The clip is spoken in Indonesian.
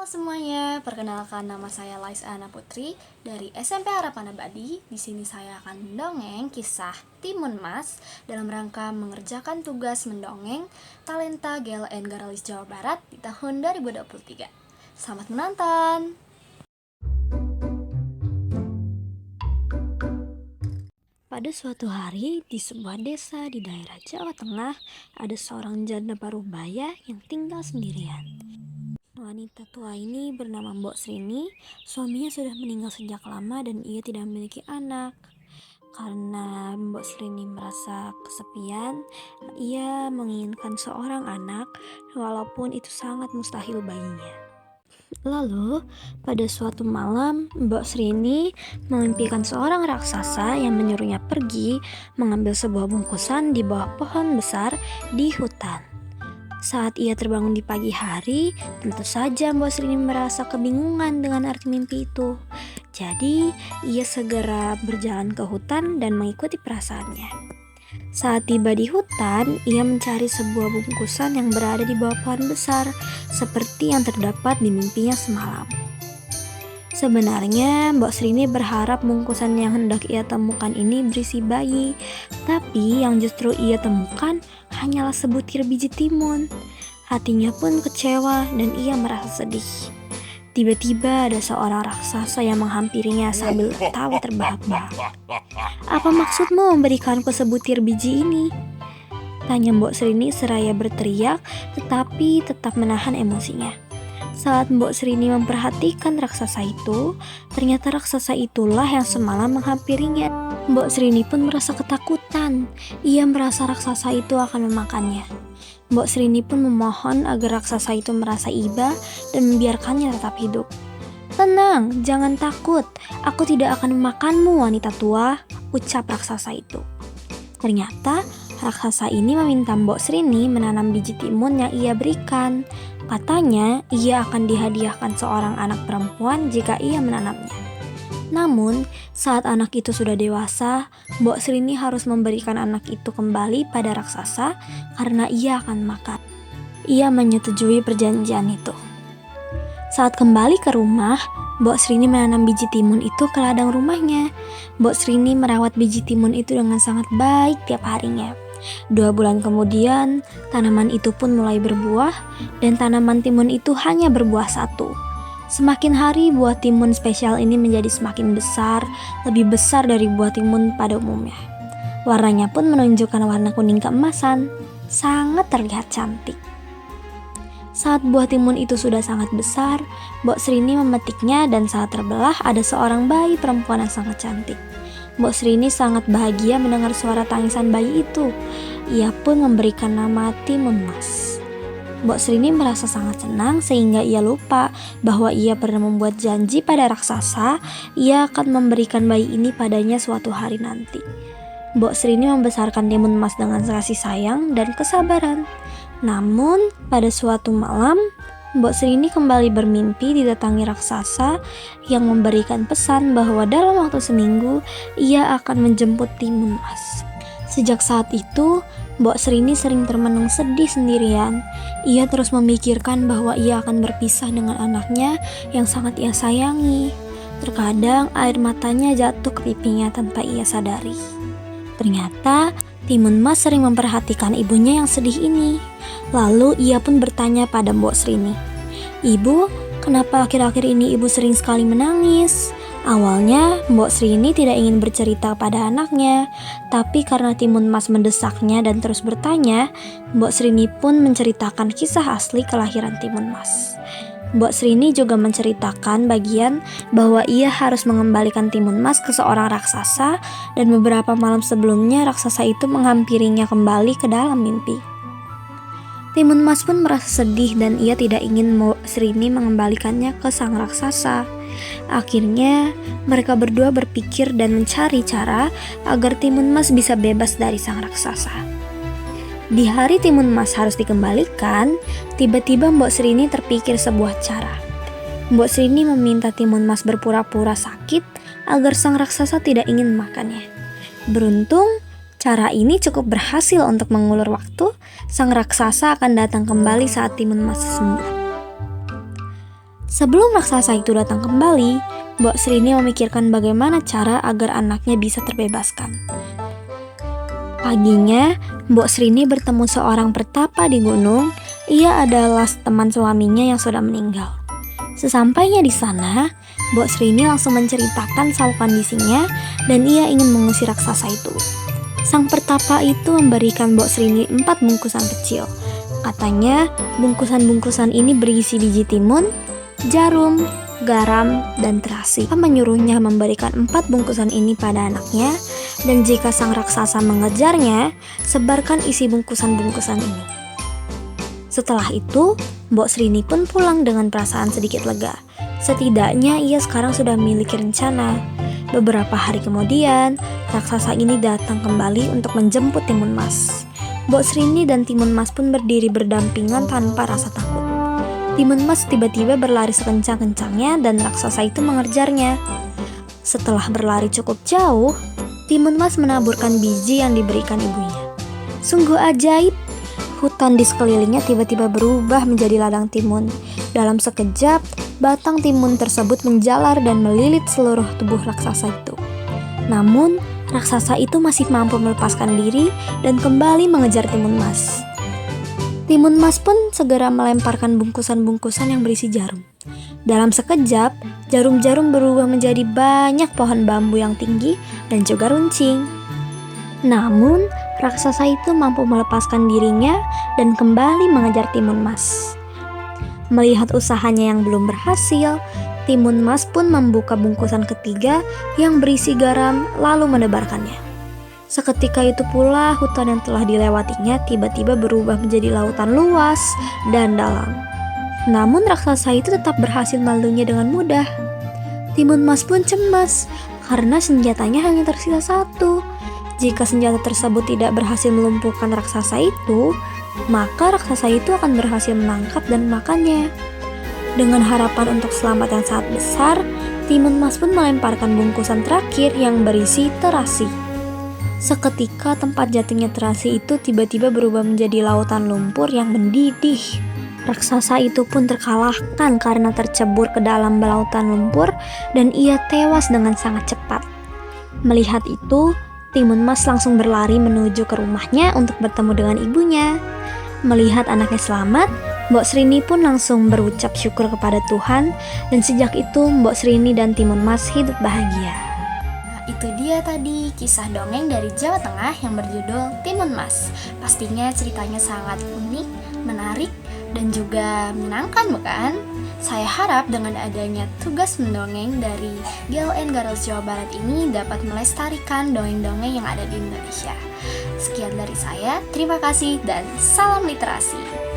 Halo semuanya, perkenalkan nama saya Lais Ana Putri dari SMP Harapan Abadi. Di sini saya akan mendongeng kisah Timun Mas dalam rangka mengerjakan tugas mendongeng Talenta GLN Garalis Jawa Barat di tahun 2023. Selamat menonton. Pada suatu hari, di sebuah desa di daerah Jawa Tengah, ada seorang janda parubaya yang tinggal sendirian. Wanita tua ini bernama Mbok Srini. Suaminya sudah meninggal sejak lama dan ia tidak memiliki anak. Karena Mbok Srini merasa kesepian, ia menginginkan seorang anak walaupun itu sangat mustahil baginya. Lalu, pada suatu malam, Mbok Srini memimpikan seorang raksasa yang menyuruhnya pergi mengambil sebuah bungkusan di bawah pohon besar di hutan. Saat ia terbangun di pagi hari, tentu saja Mbok Srini merasa kebingungan dengan arti mimpi itu. Jadi, ia segera berjalan ke hutan dan mengikuti perasaannya. Saat tiba di hutan, ia mencari sebuah bungkusan yang berada di bawah pohon besar, seperti yang terdapat di mimpinya semalam. Sebenarnya, Mbok Srini berharap bungkusan yang hendak ia temukan ini berisi bayi, tapi yang justru ia temukan hanyalah sebutir biji timun. Hatinya pun kecewa dan ia merasa sedih. Tiba-tiba ada seorang raksasa yang menghampirinya sambil tertawa terbahak-bahak. "Apa maksudmu memberikanku sebutir biji ini?" tanya Mbok Srini seraya berteriak, tetapi tetap menahan emosinya. Saat Mbok Srini memperhatikan raksasa itu, ternyata raksasa itulah yang semalam menghampirinya. Mbok Srini pun merasa ketakutan. Ia merasa raksasa itu akan memakannya. Mbok Srini pun memohon agar raksasa itu merasa iba dan membiarkannya tetap hidup. "Tenang, jangan takut. Aku tidak akan memakanmu, wanita tua," ucap raksasa itu. Ternyata raksasa ini meminta Mbok Srini menanam biji timun yang ia berikan. Katanya, ia akan dihadiahkan seorang anak perempuan jika ia menanamnya. Namun, saat anak itu sudah dewasa, Mbok Srini harus memberikan anak itu kembali pada raksasa karena ia akan makan. Ia menyetujui perjanjian itu. Saat kembali ke rumah, Mbok Srini menanam biji timun itu ke ladang rumahnya. Mbok Srini merawat biji timun itu dengan sangat baik tiap harinya. 2 bulan kemudian, tanaman itu pun mulai berbuah, dan tanaman timun itu hanya berbuah 1. Semakin hari, buah timun spesial ini menjadi semakin besar, lebih besar dari buah timun pada umumnya. Warnanya pun menunjukkan warna kuning keemasan, sangat terlihat cantik. Saat buah timun itu sudah sangat besar, Mbok Srini memetiknya dan saat terbelah ada seorang bayi perempuan yang sangat cantik. Mbok Srini sangat bahagia mendengar suara tangisan bayi itu. Ia pun memberikan nama Timun Mas. Mbok Srini merasa sangat senang sehingga ia lupa bahwa ia pernah membuat janji pada raksasa ia akan memberikan bayi ini padanya suatu hari nanti. Mbok Srini membesarkan Timun Mas dengan kasih sayang dan kesabaran. Namun, pada suatu malam, Mbok Srini kembali bermimpi didatangi raksasa yang memberikan pesan bahwa dalam waktu seminggu ia akan menjemput Timun Mas. Sejak saat itu, Mbok Srini sering termenung sedih sendirian. Ia terus memikirkan bahwa ia akan berpisah dengan anaknya yang sangat ia sayangi. Terkadang air matanya jatuh ke pipinya tanpa ia sadari. Ternyata Timun Mas sering memperhatikan ibunya yang sedih ini. Lalu ia pun bertanya pada Mbok Srini, "Ibu, kenapa akhir-akhir ini ibu sering sekali menangis?" Awalnya Mbok Srini tidak ingin bercerita pada anaknya, tapi karena Timun Mas mendesaknya dan terus bertanya, Mbok Srini pun menceritakan kisah asli kelahiran Timun Mas. Mbok Srini juga menceritakan bagian bahwa ia harus mengembalikan Timun Mas ke seorang raksasa dan beberapa malam sebelumnya raksasa itu menghampirinya kembali ke dalam mimpi. Timun Mas pun merasa sedih dan ia tidak ingin Mbok Srini mengembalikannya ke sang raksasa. Akhirnya, mereka berdua berpikir dan mencari cara agar Timun Mas bisa bebas dari sang raksasa. Di hari Timun Mas harus dikembalikan, tiba-tiba Mbok Srini terpikir sebuah cara. Mbok Srini meminta Timun Mas berpura-pura sakit agar sang raksasa tidak ingin memakannya. Beruntung, cara ini cukup berhasil untuk mengulur waktu. Sang raksasa akan datang kembali saat Timun Mas sembuh. Sebelum raksasa itu datang kembali, Mbok Srini memikirkan bagaimana cara agar anaknya bisa terbebaskan. Paginya, Mbok Srini bertemu seorang pertapa di gunung. Ia adalah teman suaminya yang sudah meninggal. Sesampainya di sana, Mbok Srini langsung menceritakan soal kondisinya dan ia ingin mengusir raksasa itu. Sang pertapa itu memberikan Mbok Srini 4 bungkusan kecil. Katanya, bungkusan-bungkusan ini berisi biji timun, jarum, garam, dan terasi. Dia menyuruhnya memberikan 4 bungkusan ini pada anaknya, dan jika sang raksasa mengejarnya, sebarkan isi bungkusan-bungkusan ini. Setelah itu, Mbok Srini pun pulang dengan perasaan sedikit lega. Setidaknya ia sekarang sudah memiliki rencana. Beberapa hari kemudian, raksasa ini datang kembali untuk menjemput Timun Mas. Mbok Srini dan Timun Mas pun berdiri berdampingan tanpa rasa takut. Timun Mas tiba-tiba berlari sekencang-kencangnya dan raksasa itu mengejarnya. Setelah berlari cukup jauh, Timun Mas menaburkan biji yang diberikan ibunya. Sungguh ajaib, hutan di sekelilingnya tiba-tiba berubah menjadi ladang timun. Dalam sekejap, batang timun tersebut menjalar dan melilit seluruh tubuh raksasa itu. Namun, raksasa itu masih mampu melepaskan diri dan kembali mengejar Timun Mas. Timun Mas pun segera melemparkan bungkusan-bungkusan yang berisi jarum. Dalam sekejap, jarum-jarum berubah menjadi banyak pohon bambu yang tinggi dan juga runcing. Namun, raksasa itu mampu melepaskan dirinya dan kembali mengejar Timun Mas. Melihat usahanya yang belum berhasil, Timun Mas pun membuka bungkusan ketiga yang berisi garam lalu menebarkannya. Seketika itu pula hutan yang telah dilewatinya tiba-tiba berubah menjadi lautan luas dan dalam. Namun raksasa itu tetap berhasil melaluinya dengan mudah. Timun Mas pun cemas karena senjatanya hanya tersisa 1. Jika senjata tersebut tidak berhasil melumpuhkan raksasa itu, maka raksasa itu akan berhasil menangkap dan memakannya. Dengan harapan untuk selamat yang sangat besar, Timun Mas pun melemparkan bungkusan terakhir yang berisi terasi. Seketika tempat jatuhnya terasi itu tiba-tiba berubah menjadi lautan lumpur yang mendidih. Raksasa itu pun terkalahkan karena tercebur ke dalam lautan lumpur dan ia tewas dengan sangat cepat. Melihat itu, Timun Mas langsung berlari menuju ke rumahnya untuk bertemu dengan ibunya. Melihat anaknya selamat, Mbok Srini pun langsung berucap syukur kepada Tuhan, dan sejak itu Mbok Srini dan Timun Mas hidup bahagia. Nah, itu dia tadi kisah dongeng dari Jawa Tengah yang berjudul Timun Mas. Pastinya ceritanya sangat unik, menarik, dan juga menyenangkan, bukan? Saya harap dengan adanya tugas mendongeng dari GLN Girls Jawa Barat ini dapat melestarikan dongeng-dongeng yang ada di Indonesia. Sekian dari saya, terima kasih dan salam literasi.